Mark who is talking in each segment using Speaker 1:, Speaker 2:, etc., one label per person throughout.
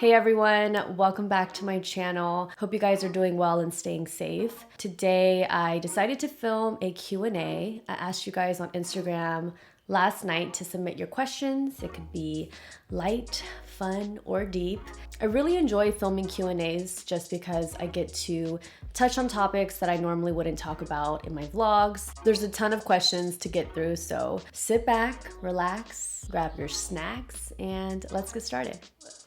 Speaker 1: Hey everyone, welcome back to my channel. Hope you guys are doing well and staying safe. Today I decided to film a Q&A. I asked you guys on Instagram last night to submit your questions. It could be light, fun, or deep. I really enjoy filming Q&As just because I get to touch on topics that I normally wouldn't talk about in my vlogs. There's a ton of questions to get through, so sit back, relax, grab your snacks, and let's get started.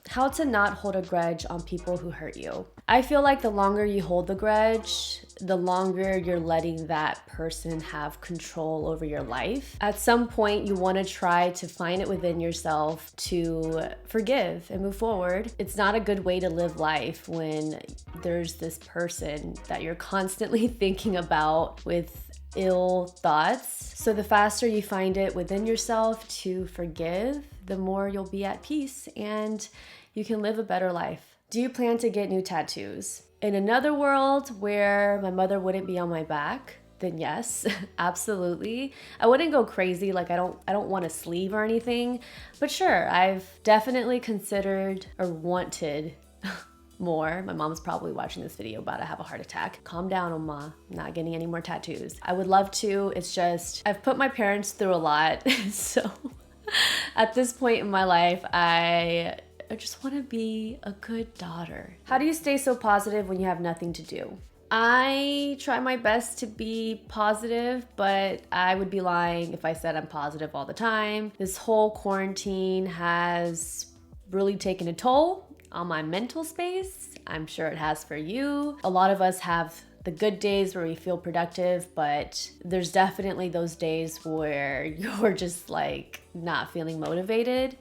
Speaker 1: How to not hold a grudge on people who hurt you. I feel like the longer you hold the grudge, the longer you're letting that person have control over your life. At some point, you want to try to find it within yourself to forgive and move forward. It's not a good way to live life when there's this person that you're constantly thinking about with ill thoughts. So the faster you find it within yourself to forgive, the more you'll be at peace and you can live a better life. Do you plan to get new tattoos? In another world where my mother wouldn't be on my back, then yes, absolutely. I wouldn't go crazy, like I don't want a sleeve or anything, but sure, I've definitely considered or wanted more. My mom's probably watching this video about to have a heart attack. Calm down, Oma. I'm not getting any more tattoos. I would love to. It's just, I've put my parents through a lot. So at this point in my life, I just want to be a good daughter. How do you stay so positive when you have nothing to do? I try my best to be positive, but I would be lying if I said I'm positive all the time. This whole quarantine has really taken a toll on my mental space. I'm sure it has for you. A lot of us have the good days where we feel productive, but there's definitely those days where you're just like not feeling motivated.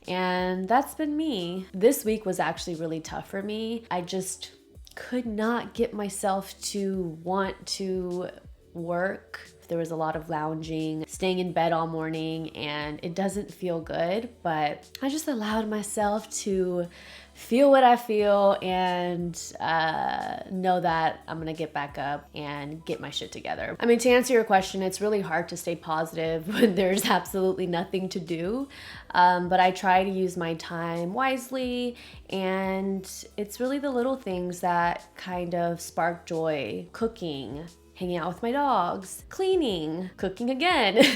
Speaker 1: And that's been me. This week was actually really tough for me. I just could not get myself to want to work. There was a lot of lounging, staying in bed all morning, and it doesn't feel good, but I just allowed myself to feel what I feel and know that I'm gonna get back up and get my shit together. I mean, to answer your question, it's really hard to stay positive when there's absolutely nothing to do, but I try to use my time wisely, and it's really the little things that kind of spark joy. Cooking, hanging out with my dogs, cleaning, cooking again.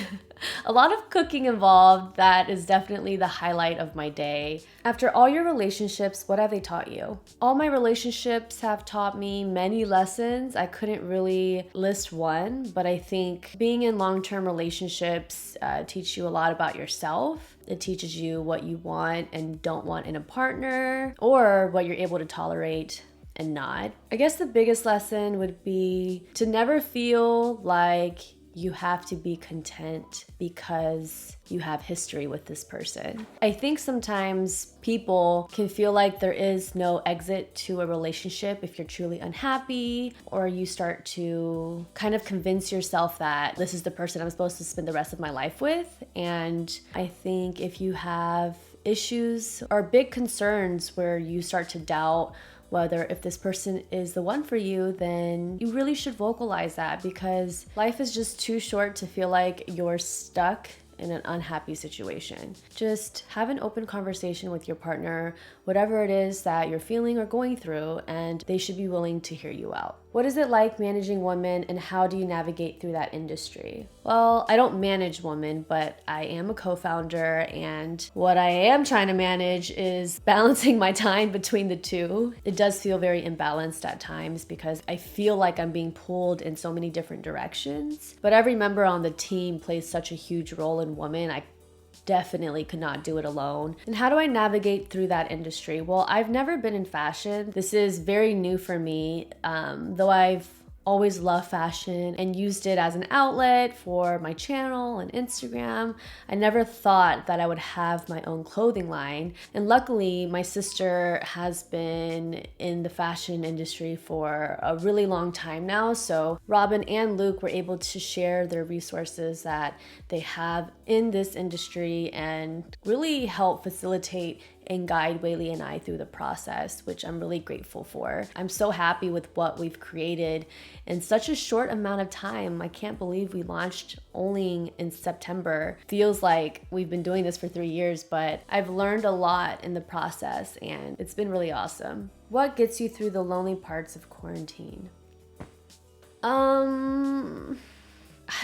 Speaker 1: A lot of cooking involved. That is definitely the highlight of my day. After all your relationships, what have they taught you? All my relationships have taught me many lessons. I couldn't really list one, but I think being in long-term relationships teach you a lot about yourself. It teaches you what you want and don't want in a partner, or what you're able to tolerate and not. I guess the biggest lesson would be to never feel like you have to be content because you have history with this person. I think sometimes people can feel like there is no exit to a relationship if you're truly unhappy, or you start to kind of convince yourself that this is the person I'm supposed to spend the rest of my life with. And I think if you have issues or big concerns where you start to doubt whether if this person is the one for you, then you really should vocalize that, because life is just too short to feel like you're stuck in an unhappy situation. Just have an open conversation with your partner, whatever it is that you're feeling or going through, and they should be willing to hear you out. What is it like managing Womn, and how do you navigate through that industry? Well, I don't manage Womn, but I am a co-founder, and what I am trying to manage is balancing my time between the two. It does feel very imbalanced at times because I feel like I'm being pulled in so many different directions, but every member on the team plays such a huge role in Womn. I definitely could not do it alone. And how do I navigate through that industry? Well, I've never been in fashion. This is very new for me, though I've always loved fashion and used it as an outlet for my channel and Instagram. I never thought that I would have my own clothing line. And luckily, my sister has been in the fashion industry for a really long time now. So Robyn and Luke were able to share their resources that they have in this industry and really help facilitate and guide Whaley and I through the process, which I'm really grateful for. I'm so happy with what we've created in such a short amount of time. I can't believe we launched only in September. Feels like we've been doing this for 3 years, but I've learned a lot in the process and it's been really awesome. What gets you through the lonely parts of quarantine? I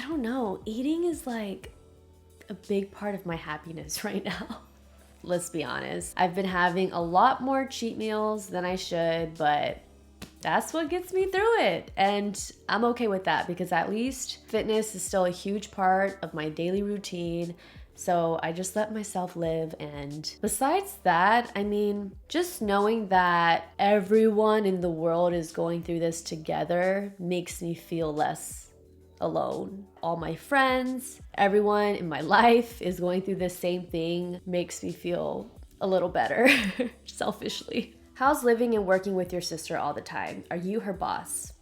Speaker 1: don't know. Eating is like a big part of my happiness right now. Let's be honest. I've been having a lot more cheat meals than I should, but that's what gets me through it. And I'm okay with that because at least fitness is still a huge part of my daily routine. So I just let myself live. And besides that, I mean, just knowing that everyone in the world is going through this together makes me feel less alone. All my friends, everyone in my life is going through the same thing, makes me feel a little better, selfishly. How's living and working with your sister all the time? Are you her boss?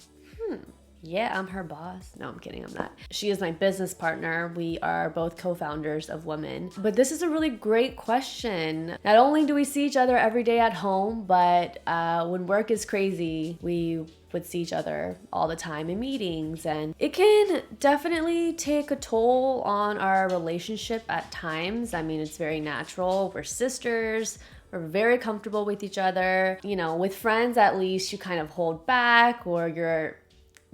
Speaker 1: Yeah, I'm her boss. No, I'm kidding, I'm not. She is my business partner. We are both co-founders of Womn. But this is a really great question. Not only do we see each other every day at home, but when work is crazy, we would see each other all the time in meetings, and it can definitely take a toll on our relationship at times. I mean, it's very natural. We're sisters. We're very comfortable with each other. You know, with friends, at least you kind of hold back or you're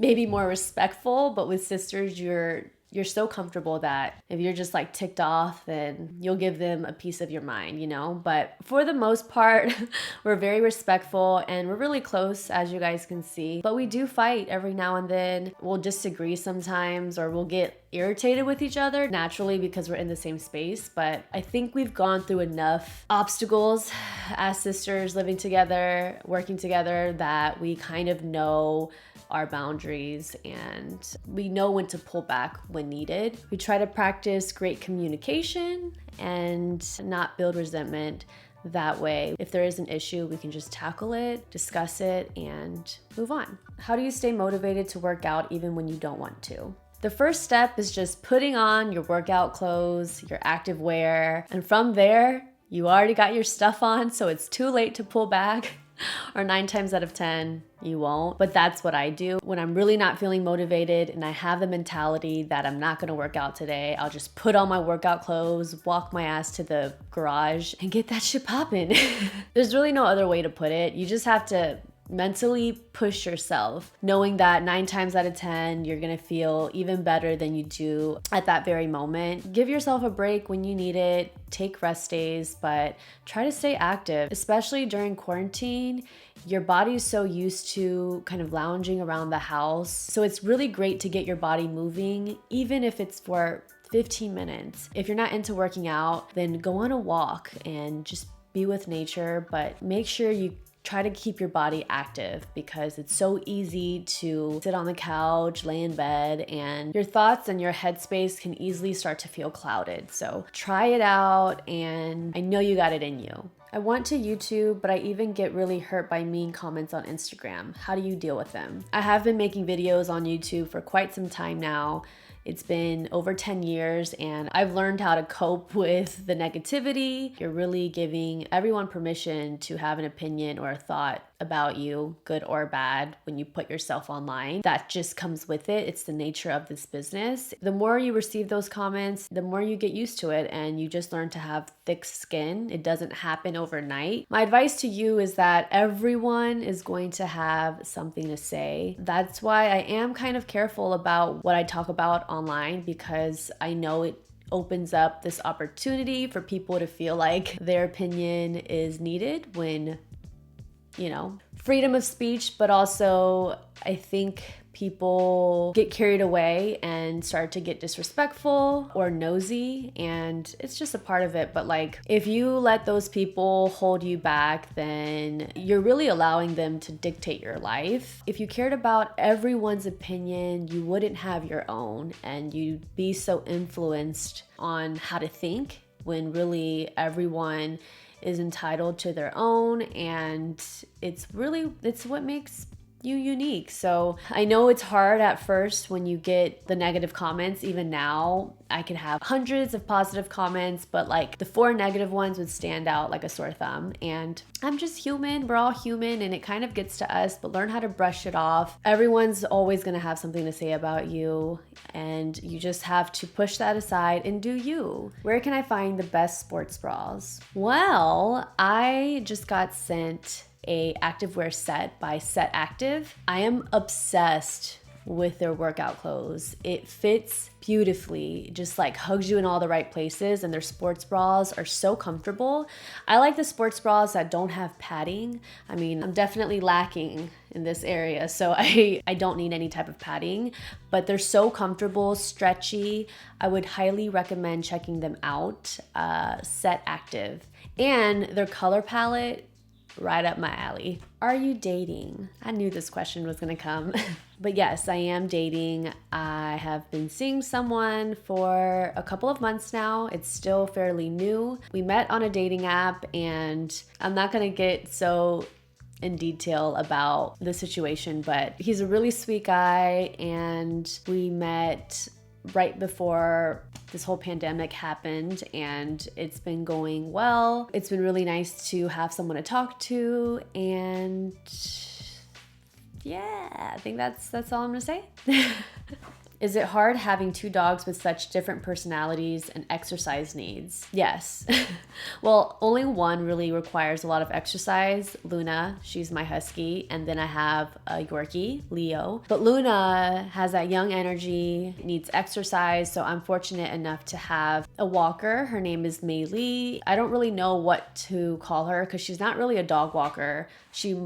Speaker 1: maybe more respectful, but with sisters, you're so comfortable that if you're just like ticked off, then you'll give them a piece of your mind, you know? But for the most part, we're very respectful and we're really close, as you guys can see. But we do fight every now and then. We'll disagree sometimes or we'll get irritated with each other naturally because we're in the same space. But I think we've gone through enough obstacles as sisters living together, working together, that we kind of know our boundaries and we know when to pull back when needed. We try to practice great communication and not build resentment. That way, if there is an issue, we can just tackle it, discuss it, and move on. How do you stay motivated to work out even when you don't want to? The first step is just putting on your workout clothes, your active wear, and from there, you already got your stuff on, so it's too late to pull back. Or 9 times out of 10, you won't. But that's what I do. When I'm really not feeling motivated and I have the mentality that I'm not gonna work out today, I'll just put on my workout clothes, walk my ass to the garage, and get that shit popping. There's really no other way to put it. You just have to mentally push yourself, knowing that 9 times out of 10, you're gonna feel even better than you do at that very moment. Give yourself a break when you need it, take rest days, but try to stay active, especially during quarantine. Your body is so used to kind of lounging around the house. So it's really great to get your body moving, even if it's for 15 minutes. If you're not into working out, then go on a walk and just be with nature, but make sure you try to keep your body active because it's so easy to sit on the couch, lay in bed, and your thoughts and your headspace can easily start to feel clouded. So try it out, and I know you got it in you. I want to YouTube, but I even get really hurt by mean comments on Instagram. How do you deal with them? I have been making videos on YouTube for quite some time now. It's been over 10 years and I've learned how to cope with the negativity. You're really giving everyone permission to have an opinion or a thought about you, good or bad, when you put yourself online. That just comes with it. It's the nature of this business. The more you receive those comments, the more you get used to it and you just learn to have thick skin. It doesn't happen overnight. My advice to you is that everyone is going to have something to say. That's why I am kind of careful about what I talk about online, because I know it opens up this opportunity for people to feel like their opinion is needed when, you know, freedom of speech, but also I think people get carried away and start to get disrespectful or nosy, and it's just a part of it. But like, if you let those people hold you back, then you're really allowing them to dictate your life. If you cared about everyone's opinion, you wouldn't have your own, and you'd be so influenced on how to think when really everyone is entitled to their own. And it's what makes you unique. So I know it's hard at first when you get the negative comments. Even now, I could have hundreds of positive comments, but like the 4 negative ones would stand out like a sore thumb. And I'm just human. We're all human, and it kind of gets to us, but learn how to brush it off. Everyone's always going to have something to say about you, and you just have to push that aside and do you. Where can I find the best sports bras? Well, I just got sent a activewear set by Set Active. I am obsessed with their workout clothes. It fits beautifully, just like hugs you in all the right places, and their sports bras are so comfortable. I like the sports bras that don't have padding. I mean, I'm definitely lacking in this area, so I don't need any type of padding, but they're so comfortable, stretchy. I would highly recommend checking them out, Set Active. And their color palette, right up my alley. Are you dating? I knew this question was gonna come. But yes, I am dating. I have been seeing someone for a couple of months now. It's still fairly new. We met on a dating app, and I'm not gonna get so in detail about the situation, but he's a really sweet guy, and we met right before this whole pandemic happened, and it's been going well. It's been really nice to have someone to talk to, and yeah, I think that's all I'm gonna say. Is it hard having 2 dogs with such different personalities and exercise needs? Yes. Well, only one really requires a lot of exercise. Luna, she's my husky. And then I have a Yorkie, Leo. But Luna has that young energy, needs exercise. So I'm fortunate enough to have a walker. Her name is Mei Lee. I don't really know what to call her because she's not really a dog walker. She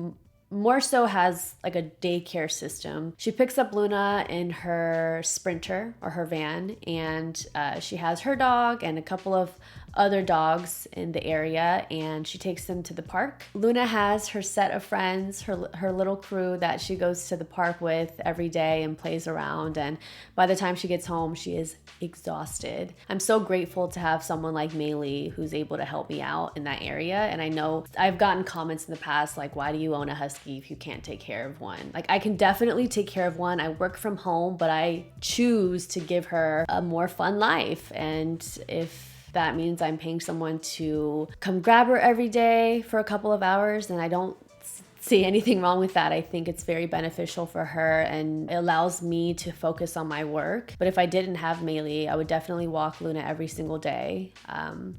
Speaker 1: more so has like a daycare system. She picks up Luna in her Sprinter or her van, and she has her dog and a couple of other dogs in the area, and she takes them to the park. Luna has her set of friends, her little crew that she goes to the park with every day and plays around, and by the time she gets home, she is exhausted. I'm so grateful to have someone like Maylee who's able to help me out in that area, and I know I've gotten comments in the past like, why do you own a husky if you can't take care of one? Like, I can definitely take care of one. I work from home, but I choose to give her a more fun life, and if that means I'm paying someone to come grab her every day for a couple of hours, and I don't see anything wrong with that. I think it's very beneficial for her, and it allows me to focus on my work. But if I didn't have Maylee, I would definitely walk Luna every single day.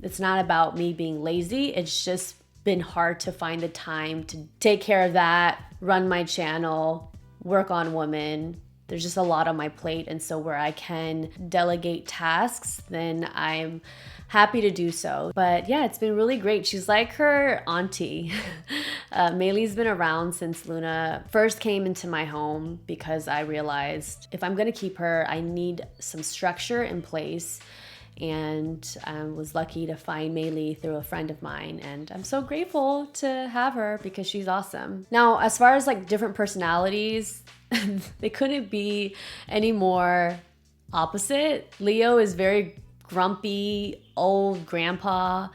Speaker 1: It's not about me being lazy. It's just been hard to find the time to take care of that, run my channel, work on Womn. There's just a lot on my plate, and so where I can delegate tasks, then I'm happy to do so. But yeah, it's been really great. She's like her auntie. Maylee's been around since Luna first came into my home because I realized if I'm gonna keep her, I need some structure in place. And I was lucky to find Maylee through a friend of mine, and I'm so grateful to have her because she's awesome. Now, as far as like different personalities, they couldn't be any more opposite. Leo is very grumpy, old grandpa,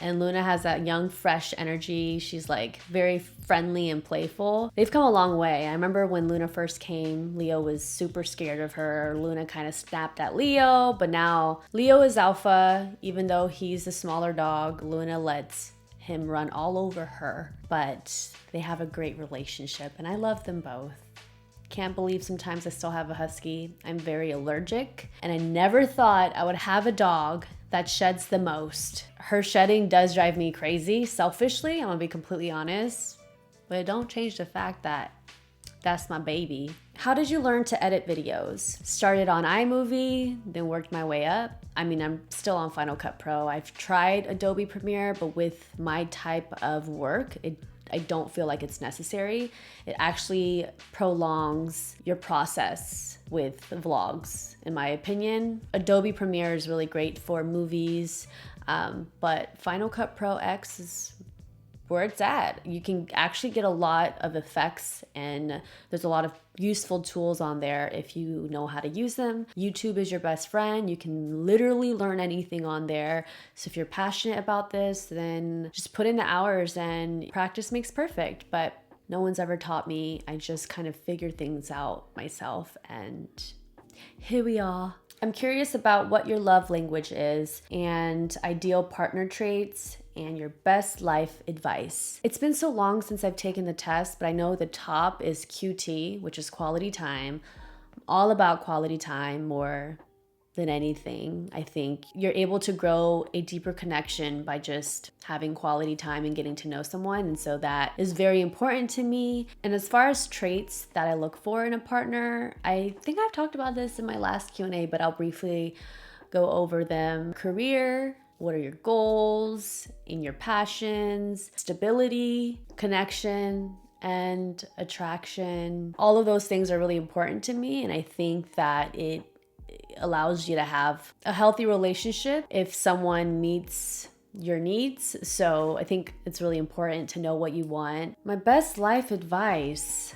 Speaker 1: and Luna has that young, fresh energy. She's like very friendly and playful. They've come a long way. I remember when Luna first came, Leo was super scared of her. Luna kind of snapped at Leo, but now Leo is alpha. Even though he's a smaller dog, Luna lets him run all over her. But they have a great relationship, and I love them both. Can't believe sometimes I still have a husky. I'm very allergic, and I never thought I would have a dog that sheds the most. Her shedding does drive me crazy, selfishly, I'm gonna be completely honest, but it don't change the fact that that's my baby. How did you learn to edit videos? Started on iMovie, then worked my way up. I mean, I'm still on Final Cut Pro. I've tried Adobe Premiere, but with my type of work, I don't feel like it's necessary. It actually prolongs your process with vlogs, in my opinion. Adobe Premiere is really great for movies, but Final Cut Pro X is where it's at. You can actually get a lot of effects, and there's a lot of useful tools on there if you know how to use them. YouTube is your best friend. You can literally learn anything on there. So if you're passionate about this, then just put in the hours, and practice makes perfect. But No one's ever taught me. I just kind of figured things out myself, and here we are. I'm curious about what your love language is and ideal partner traits and your best life advice. It's been so long since I've taken the test, but I know the top is QT, which is quality time. I'm all about quality time more than anything. I think you're able to grow a deeper connection by just having quality time and getting to know someone. And so that is very important to me. And as far as traits that I look for in a partner, I think I've talked about this in my last Q&A, but I'll briefly go over them. Career, what are your goals, in your passions, stability, connection, and attraction. All of those things are really important to me. And I think that it allows you to have a healthy relationship if someone meets your needs. So I think it's really important to know what you want. My best life advice.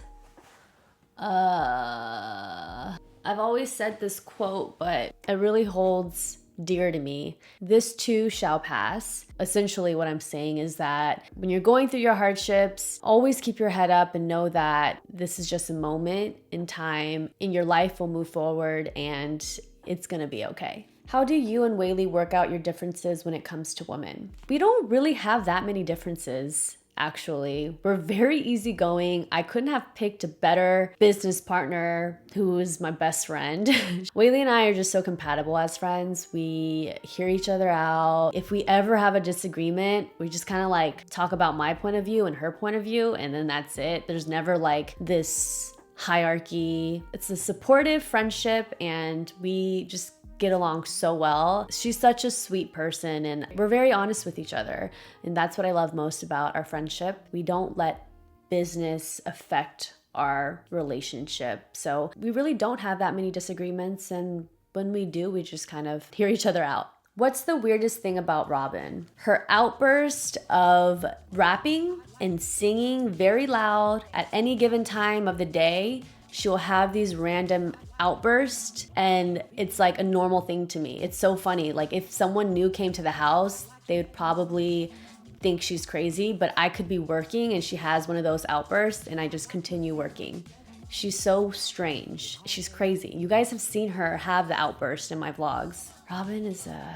Speaker 1: I've always said this quote, but it really holds dear to me. This too shall pass. Essentially what I'm saying is that when you're going through your hardships, always keep your head up and know that this is just a moment in time and your life will move forward and it's gonna be okay. How do you and Whaley work out your differences when it comes to women? We don't really have that many differences. Actually, we're very easygoing. I couldn't have picked a better business partner who is my best friend. Whaley and I are just so compatible as friends. We hear each other out. If we ever have a disagreement, we just kind of like talk about my point of view and her point of view, and then that's it. There's never like this hierarchy. It's a supportive friendship, and we just get along so well. She's such a sweet person, and we're very honest with each other. And that's what I love most about our friendship. We don't let business affect our relationship. So we really don't have that many disagreements. And when we do, we just kind of hear each other out. What's the weirdest thing about Robyn? Her outburst of rapping and singing very loud at any given time of the day. She'll have these random outbursts, and it's like a normal thing to me. It's so funny. Like if someone new came to the house, they would probably think she's crazy, but I could be working and she has one of those outbursts and I just continue working. She's so strange. She's crazy. You guys have seen her have the outburst in my vlogs. Robyn is a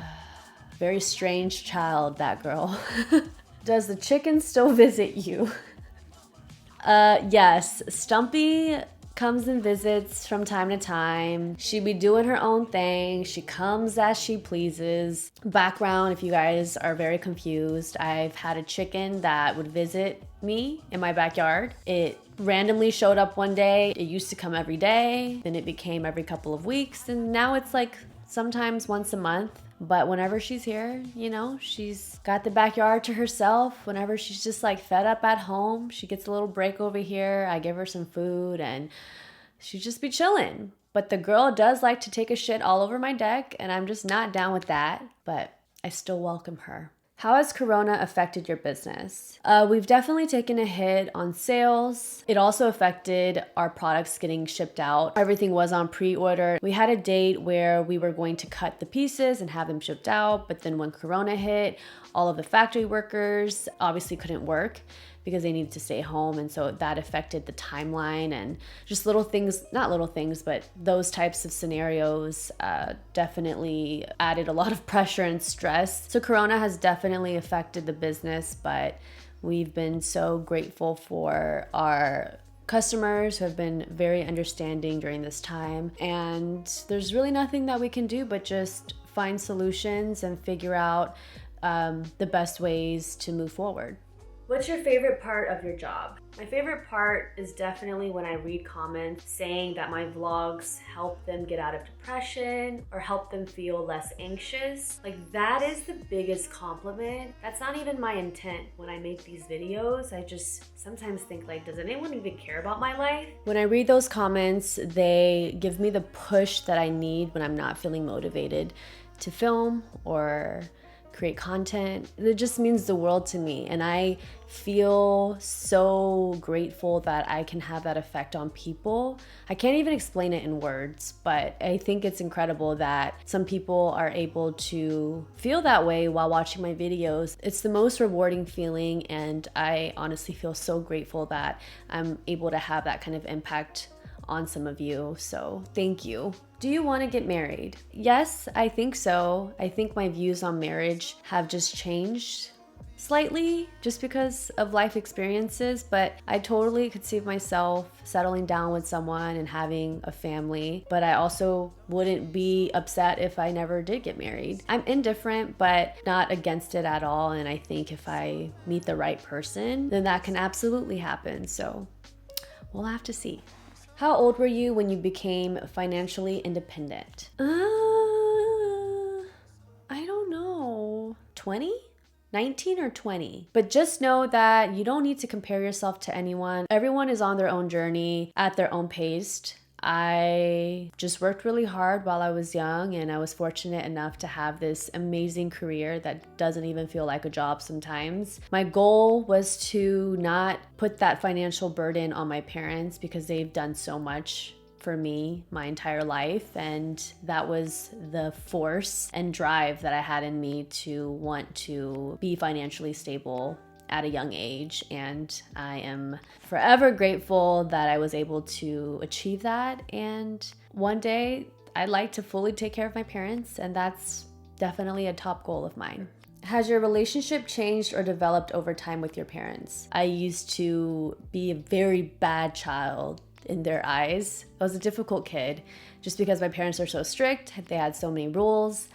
Speaker 1: very strange child, that girl. Does the chicken still visit you? Yes, Stumpy comes and visits from time to time. She be doing her own thing. She comes as she pleases. Background, if you guys are very confused, I've had a chicken that would visit me in my backyard. It randomly showed up one day. It used to come every day. Then it became every couple of weeks. And now it's like sometimes once a month. But whenever she's here, you know, she's got the backyard to herself. Whenever she's just like fed up at home, she gets a little break over here. I give her some food and she just be chilling. But the girl does like to take a shit all over my deck, and I'm just not down with that. But I still welcome her. How has Corona affected your business? We've definitely taken a hit on sales. It also affected our products getting shipped out. Everything was on pre-order. We had a date where we were going to cut the pieces and have them shipped out, but then when Corona hit, all of the factory workers obviously couldn't work because they needed to stay home, and so that affected the timeline and just little things, not little things, but those types of scenarios definitely added a lot of pressure and stress. So Corona has definitely affected the business, but we've been so grateful for our customers who have been very understanding during this time, and there's really nothing that we can do but just find solutions and figure out the best ways to move forward. What's your favorite part of your job? My favorite part is definitely when I read comments saying that my vlogs help them get out of depression or help them feel less anxious. Like, that is the biggest compliment. That's not even my intent when I make these videos. I just sometimes think like, does anyone even care about my life? When I read those comments, they give me the push that I need when I'm not feeling motivated to film or create content. It just means the world to me. And I feel so grateful that I can have that effect on people. I can't even explain it in words, but I think it's incredible that some people are able to feel that way while watching my videos. It's the most rewarding feeling, and I honestly feel so grateful that I'm able to have that kind of impact on some of you. So thank you. Do you want to get married? Yes, I think so. I think my views on marriage have just changed slightly just because of life experiences, but I totally could see myself settling down with someone and having a family. But I also wouldn't be upset if I never did get married. I'm indifferent, but not against it at all. And I think if I meet the right person, then that can absolutely happen. So we'll have to see. How old were you when you became financially independent? I don't know. 20? 19 or 20. But just know that you don't need to compare yourself to anyone. Everyone is on their own journey at their own pace. I just worked really hard while I was young, and I was fortunate enough to have this amazing career that doesn't even feel like a job sometimes. My goal was to not put that financial burden on my parents because they've done so much for me my entire life, and that was the force and drive that I had in me to want to be financially stable at a young age. And I am forever grateful that I was able to achieve that. And one day I'd like to fully take care of my parents, and that's definitely a top goal of mine. Has your relationship changed or developed over time with your parents? I used to be a very bad child in their eyes. I was a difficult kid just because my parents are so strict. They had so many rules.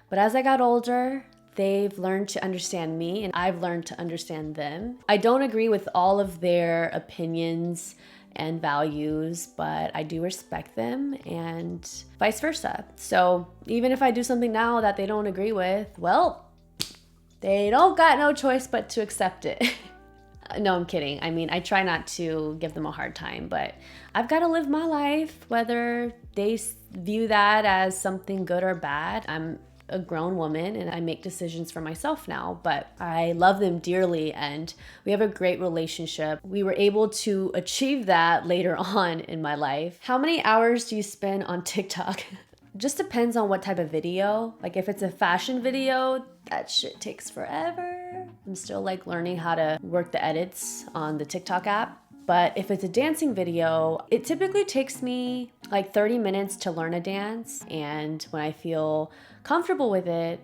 Speaker 1: But as I got older, they've learned to understand me, and I've learned to understand them. I don't agree with all of their opinions and values, but I do respect them, and vice versa. So even if I do something now that they don't agree with, well, they don't got no choice but to accept it. No, I'm kidding. I mean, I try not to give them a hard time, but I've got to live my life, whether they view that as something good or bad. I'm a grown woman and I make decisions for myself now, but I love them dearly and we have a great relationship. We were able to achieve that later on in my life. How many hours do you spend on TikTok? Just depends on what type of video. Like if it's a fashion video, that shit takes forever. I'm still like learning how to work the edits on the TikTok app. But if it's a dancing video, it typically takes me like 30 minutes to learn a dance. And when I feel comfortable with it,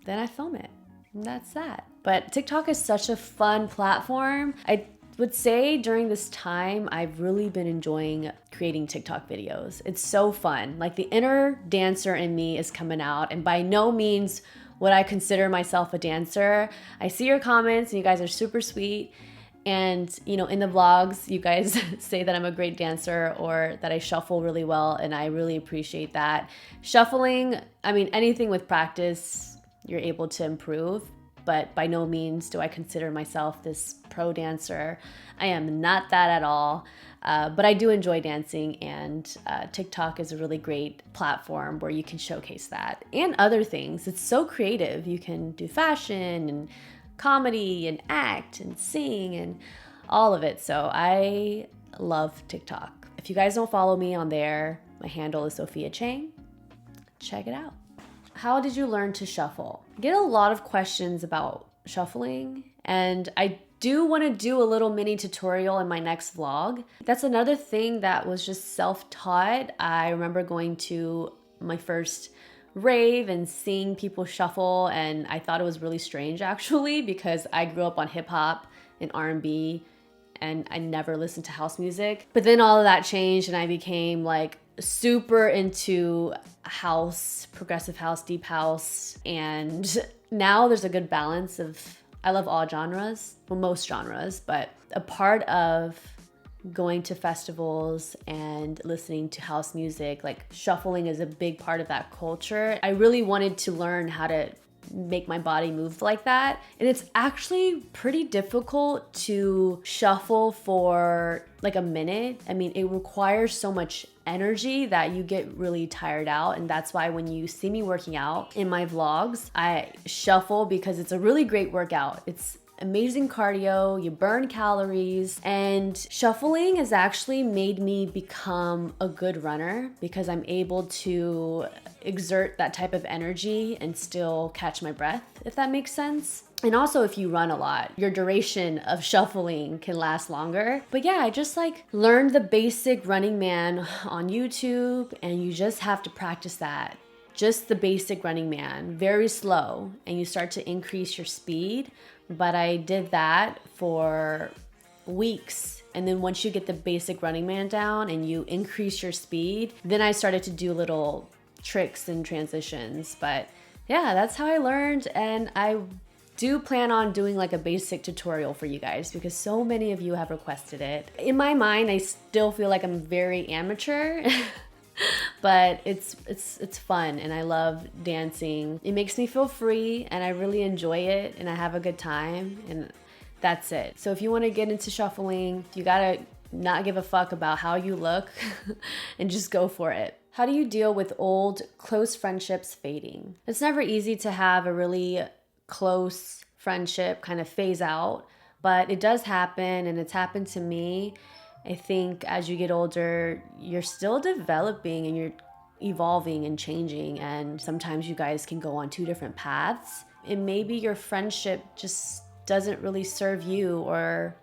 Speaker 1: then I film it. And that's that. But TikTok is such a fun platform. I would say during this time, I've really been enjoying creating TikTok videos. It's so fun. Like the inner dancer in me is coming out, and by no means would I consider myself a dancer. I see your comments and you guys are super sweet. And, you know, in the vlogs, you guys say that I'm a great dancer or that I shuffle really well, and I really appreciate that. Shuffling, I mean, anything with practice, you're able to improve, but by no means do I consider myself this pro dancer. I am not that at all, but I do enjoy dancing, and TikTok is a really great platform where you can showcase that and other things. It's so creative. You can do fashion and comedy and act and sing and all of it. So I love TikTok. If you guys don't follow me on there, my handle is Sophia Chang. Check it out. How did you learn to shuffle? I get a lot of questions about shuffling, and I do want to do a little mini tutorial in my next vlog. That's another thing that was just self-taught. I remember going to my first rave and seeing people shuffle, and I thought it was really strange actually, because I grew up on hip hop and R&B and I never listened to house music. But then all of that changed and I became like super into house, progressive house, deep house, and now there's a good balance of, I love all genres, well, most genres, but a part of going to festivals and listening to house music, like shuffling is a big part of that culture. I really wanted to learn how to make my body move like that. And it's actually pretty difficult to shuffle for like a minute. I mean, it requires so much energy that you get really tired out. And that's why when you see me working out in my vlogs, I shuffle because it's a really great workout. It's amazing cardio, you burn calories, and shuffling has actually made me become a good runner because I'm able to exert that type of energy and still catch my breath, if that makes sense. And also if you run a lot, your duration of shuffling can last longer. But yeah, I just like learned the basic Running Man on YouTube, and you just have to practice that. Just the basic Running Man, very slow, and you start to increase your speed. But I did that for weeks. And then once you get the basic Running Man down and you increase your speed, then I started to do little tricks and transitions. But yeah, that's how I learned. And I do plan on doing like a basic tutorial for you guys because so many of you have requested it. In my mind, I still feel like I'm very amateur. But it's fun, and I love dancing. It makes me feel free, and I really enjoy it, and I have a good time, and that's it. So if you want to get into shuffling, you gotta not give a fuck about how you look and just go for it. How do you deal with old close friendships fading? It's never easy to have a really close friendship kind of phase out, but it does happen, and it's happened to me. I think as you get older, you're still developing and you're evolving and changing, and sometimes you guys can go on two different paths, and maybe your friendship just doesn't really serve you or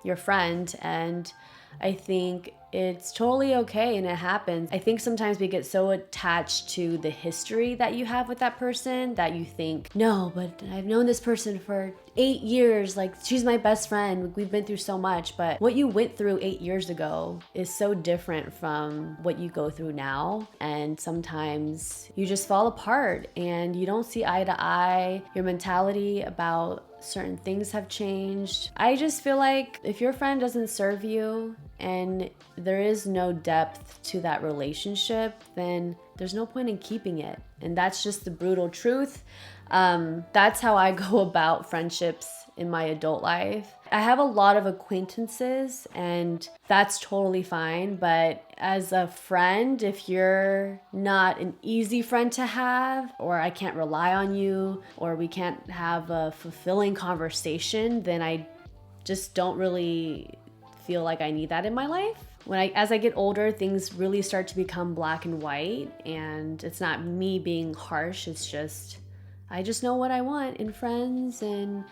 Speaker 1: your friend, and I think it's totally okay, and it happens. I think sometimes we get so attached to the history that you have with that person that you think, no, but I've known this person for 8 years, like she's my best friend, we've been through so much. But what you went through 8 years ago is so different from what you go through now, and sometimes you just fall apart and you don't see eye to eye. Your mentality about certain things have changed. I just feel like if your friend doesn't serve you and there is no depth to that relationship, then there's no point in keeping it. And that's just the brutal truth. That's how I go about friendships in my adult life. I have a lot of acquaintances, and that's totally fine. But as a friend, if you're not an easy friend to have, or I can't rely on you, or we can't have a fulfilling conversation, then I just don't really feel like I need that in my life. As I get older, things really start to become black and white, and it's not me being harsh, it's just I just know what I want in friends and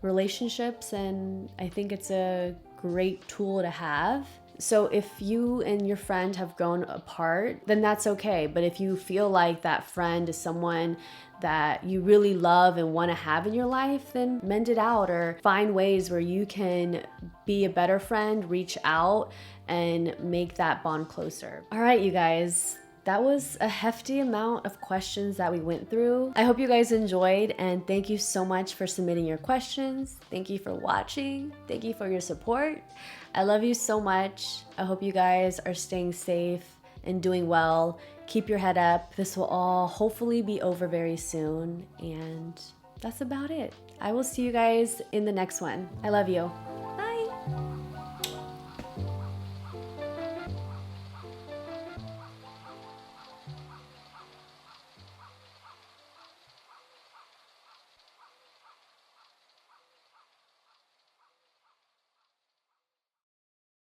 Speaker 1: relationships, and I think it's a great tool to have. So if you and your friend have grown apart, then that's okay. But if you feel like that friend is someone that you really love and want to have in your life, then mend it out or find ways where you can be a better friend, reach out, and make that bond closer. All right, you guys. That was a hefty amount of questions that we went through. I hope you guys enjoyed, and thank you so much for submitting your questions. Thank you for watching. Thank you for your support. I love you so much. I hope you guys are staying safe and doing well. Keep your head up. This will all hopefully be over very soon, and that's about it. I will see you guys in the next one. I love you.